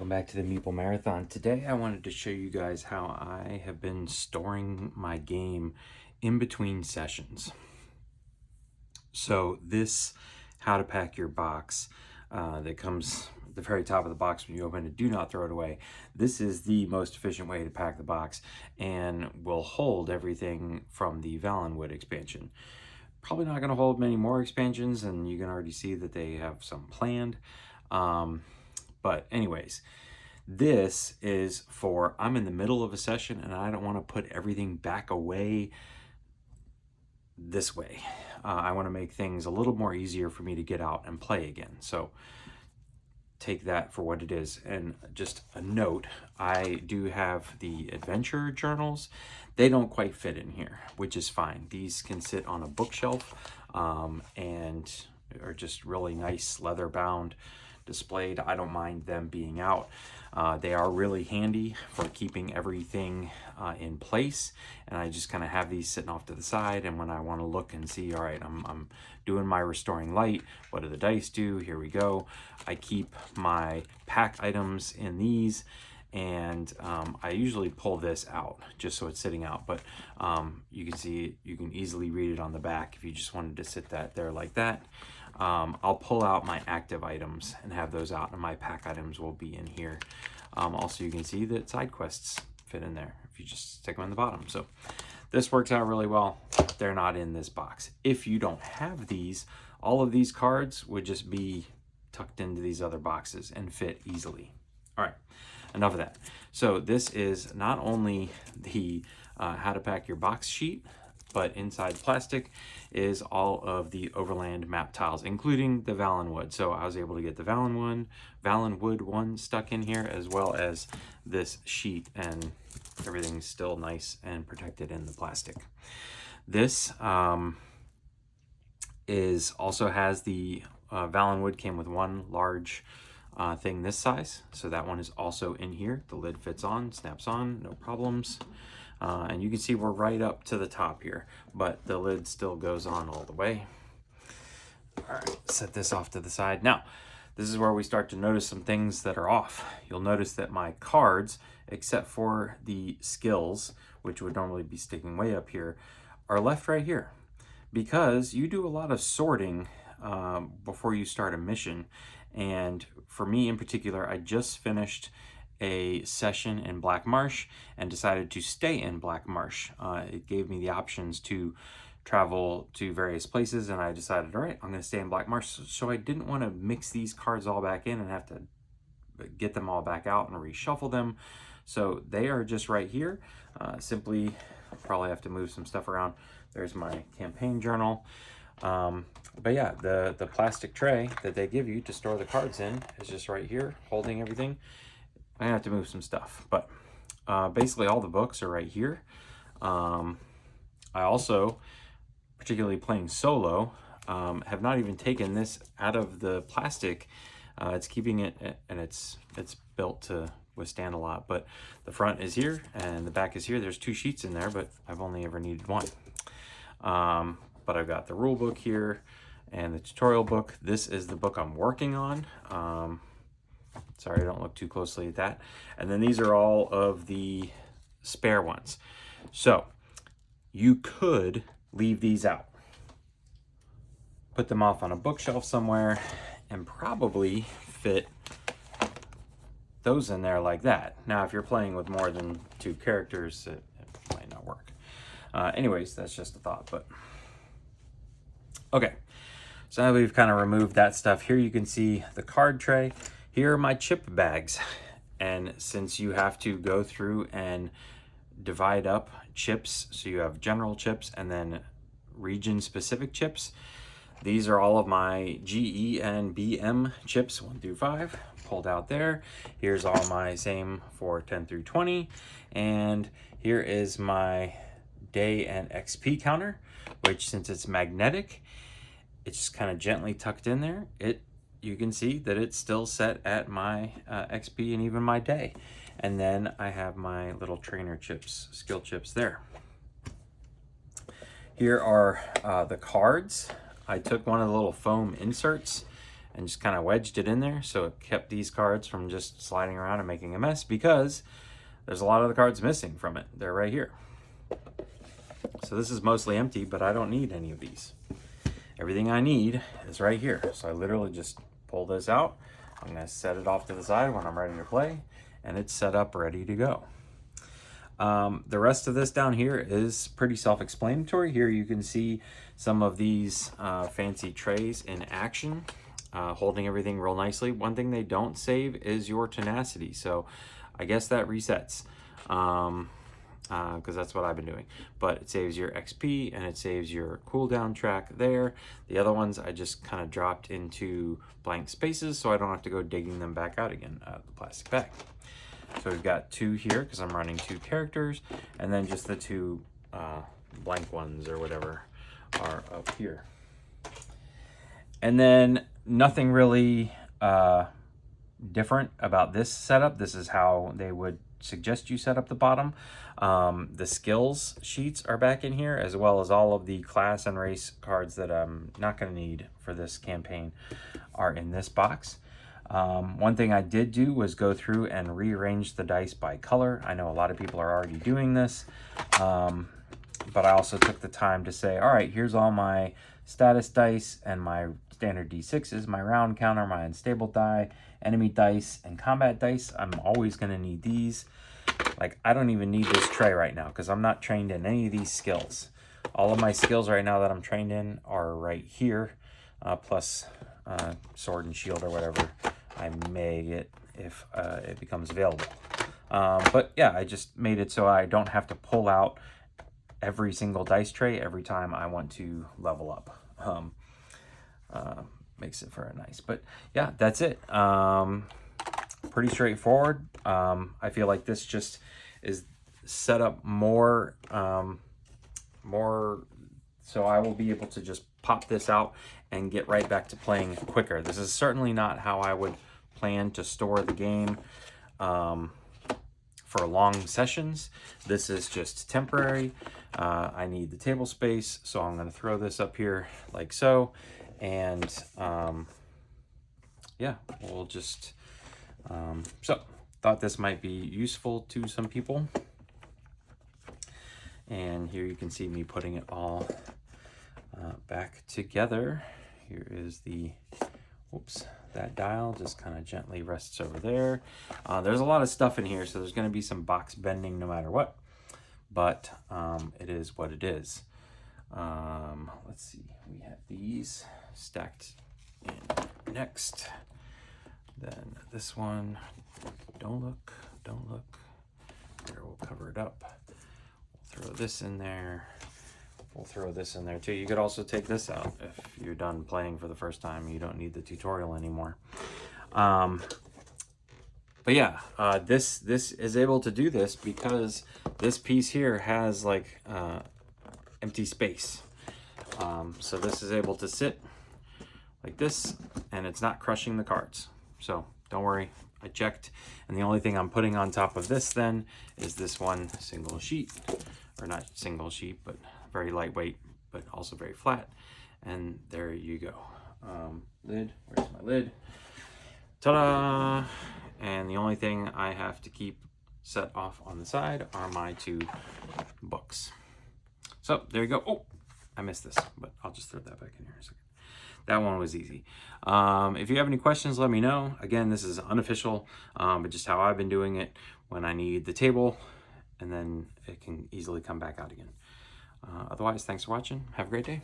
Welcome back to the Meeple Marathon. Today I wanted to show you guys how I have been storing my game in between sessions. So this how to pack your box that comes at the very top of the box when you open it, do not throw it away. This is the most efficient way to pack the box and will hold everything from the Valenwood expansion. Probably not going to hold many more expansions, and you can already see that they have some planned. But anyways, this is for, I'm in the middle of a session and I don't want to put everything back away this way. I want to make things a little more easier for me to get out and play again. So take that for what it is. And just a note, I do have the adventure journals. They don't quite fit in here, which is fine. These can sit on a bookshelf and are just really nice leather bound, displayed. I don't mind them being out. They are really handy for keeping everything in place, and I just kind of have these sitting off to the side, and when I want to look and see, all right, I'm doing my restoring light, what do the dice do, here we go. I keep my pack items in these, and I usually pull this out just so it's sitting out, but you can see, you can easily read it on the back if you just wanted to sit that there like that. I'll pull out my active items and have those out, and my pack items will be in here. Also, you can see that side quests fit in there if you just stick them on the bottom. So this works out really well. They're not in this box. If you don't have these, all of these cards would just be tucked into these other boxes and fit easily. All right, enough of that. So this is not only the how to pack your box sheet, but inside plastic is all of the Overland map tiles, including the Valenwood. So I was able to get the Valenwood one stuck in here, as well as this sheet, and everything's still nice and protected in the plastic. This also has the Valenwood came with one large thing this size, so that one is also in here. The lid fits on, snaps on, no problems. And you can see we're right up to the top here, but the lid still goes on all the way. All right, set this off to the side. Now, this is where we start to notice some things that are off. You'll notice that my cards, except for the skills, which would normally be sticking way up here, are left right here. Because you do a lot of sorting before you start a mission. And for me in particular, I just finished a session in Black Marsh and decided to stay in Black Marsh. It gave me the options to travel to various places, and I decided, all right, I'm going to stay in Black Marsh. So I didn't want to mix these cards all back in and have to get them all back out and reshuffle them. So they are just right here. Simply, I'll probably have to move some stuff around. There's my campaign journal. But yeah, the plastic tray that they give you to store the cards in is just right here, holding everything. I have to move some stuff, but basically all the books are right here. I also, particularly playing solo, have not even taken this out of the plastic. It's keeping it, and it's built to withstand a lot, but the front is here and the back is here. There's two sheets in there, but I've only ever needed one. But I've got the rule book here and the tutorial book. This is the book I'm working on. Sorry, don't look too closely at that. And then these are all of the spare ones. So you could leave these out, put them off on a bookshelf somewhere, and probably fit those in there like that. Now, if you're playing with more than two characters, it might not work. Anyways, that's just a thought, but okay. So now we've kind of removed that stuff. Here you can see the card tray. Here are my chip bags, and since you have to go through and divide up chips, so you have general chips and then region specific chips, these are all of my GE and BM chips 1 through 5 pulled out there. Here's all my same for 10 through 20, and here is my day and XP counter, which since it's magnetic, it's just kind of gently tucked in there. You can see that it's still set at my XP and even my day. And then I have my little trainer chips, skill chips there. Here are the cards. I took one of the little foam inserts and just kind of wedged it in there, so it kept these cards from just sliding around and making a mess, because there's a lot of the cards missing from it. They're right here. So this is mostly empty, but I don't need any of these. Everything I need is right here. So I literally just pull this out. I'm going to set it off to the side when I'm ready to play, and it's set up ready to go. The rest of this down here is pretty self-explanatory. Here you can see some of these fancy trays in action, holding everything real nicely. One thing they don't save is your tenacity, so I guess that resets, because that's what I've been doing. But it saves your XP and it saves your cooldown track there. The other ones I just kind of dropped into blank spaces, so I don't have to go digging them back out again out of the plastic bag. So we've got 2 here because I'm running 2 characters, and then just the 2 blank ones or whatever are up here. And then nothing really different about this setup. This is how they would suggest you set up the bottom. The skills sheets are back in here, as well as all of the class and race cards that I'm not going to need for this campaign are in this box. One thing I did do was go through and rearrange the dice by color. I know a lot of people are already doing this, but I also took the time to say, all right, here's all my status dice and my standard D6s, my round counter, my unstable die, enemy dice, and combat dice. I'm always going to need these. Like, I don't even need this tray right now because I'm not trained in any of these skills. All of my skills right now that I'm trained in are right here, plus sword and shield or whatever I may get if it becomes available. But yeah, I just made it so I don't have to pull out every single dice tray every time I want to level up. Makes it very nice. But yeah, that's it. Pretty straightforward. I feel like this just is set up more so I will be able to just pop this out and get right back to playing quicker. This is certainly not how I would plan to store the game for long sessions. This is just temporary. I need the table space, so I'm going to throw this up here like so, and yeah, we'll just so thought this might be useful to some people. And here you can see me putting it all back together. Here is the, whoops, that dial just kind of gently rests over there. There's a lot of stuff in here, so there's going to be some box bending no matter what, but it is what it is. Let's see, we have these stacked in next. Then this one, don't look. Here, we'll cover it up. We'll throw this in there. We'll throw this in there too. You could also take this out if you're done playing for the first time. You don't need the tutorial anymore. But yeah, this is able to do this because this piece here has like empty space. So this is able to sit like this, and it's not crushing the cards. So don't worry, I checked. And the only thing I'm putting on top of this then is this one single sheet, or not single sheet, but very lightweight, but also very flat. And there you go. Lid, where's my lid? Ta-da! And the only thing I have to keep set off on the side are my 2 books. So there you go. Oh, I missed this, but I'll just throw that back in here in a second. That one was easy. If you have any questions, let me know. Again, this is unofficial, but just how I've been doing it when I need the table, and then it can easily come back out again. Otherwise, thanks for watching. Have a great day.